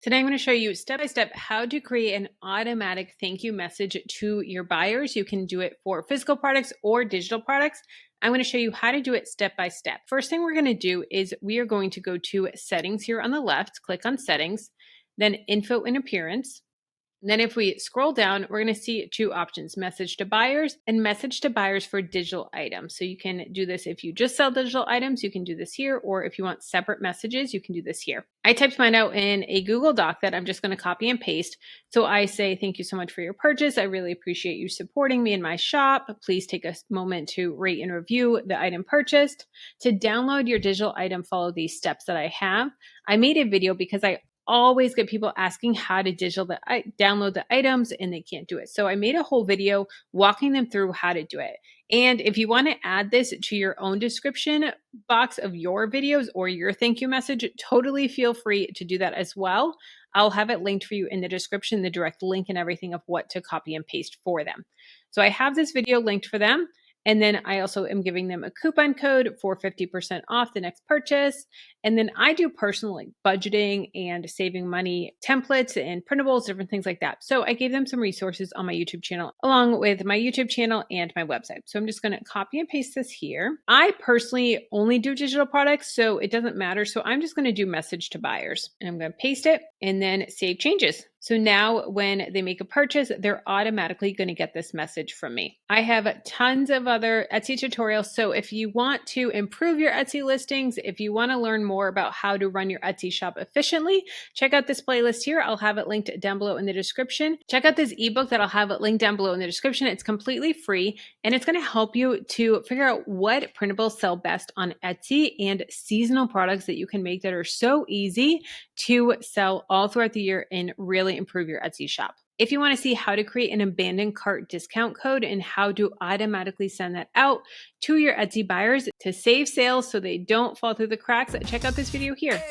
Today, I'm going to show you step by step how to create an automatic thank you message to your buyers. You can do it for physical products or digital products. I'm going to show you how to do it step by step. First thing we're going to do is we are going to go to settings here on the left, click on settings, then info and appearance. And then if we scroll down, we're going to see two options, message to buyers and message to buyers for digital items. So you can do this if you just sell digital items, you can do this here, or if you want separate messages, you can do this here. I typed mine out in a Google Doc that I'm just going to copy and paste. So I say, thank you so much for your purchase. I really appreciate you supporting me in my shop. Please take a moment to rate and review the item purchased. To download your digital item, follow these steps that I have. I made a video because I always get people asking how to download the items and they can't do it. So I made a whole video walking them through how to do it. And if you want to add this to your own description box of your videos or your thank you message, totally feel free to do that as well. I'll have it linked for you in the description, the direct link and everything of what to copy and paste for them. So I have this video linked for them. And then I also am giving them a coupon code for 50% off the next purchase. And then I do personal like budgeting and saving money templates and printables, different things like that. So I gave them some resources on my YouTube channel, along with my YouTube channel and my website. So I'm just going to copy and paste this here. I personally only do digital products, so it doesn't matter. So I'm just going to do message to buyers and I'm going to paste it and then save changes. So now when they make a purchase, they're automatically going to get this message from me. I have tons of other Etsy tutorials. So if you want to improve your Etsy listings, if you want to learn more about how to run your Etsy shop efficiently, check out this playlist here. I'll have it linked down below in the description. Check out this ebook that I'll have it linked down below in the description. It's completely free and it's going to help you to figure out what printables sell best on Etsy and seasonal products that you can make that are so easy to sell all throughout the year and really improve your Etsy shop. If you want to see how to create an abandoned cart discount code and how to automatically send that out to your Etsy buyers to save sales so they don't fall through the cracks, check out this video here.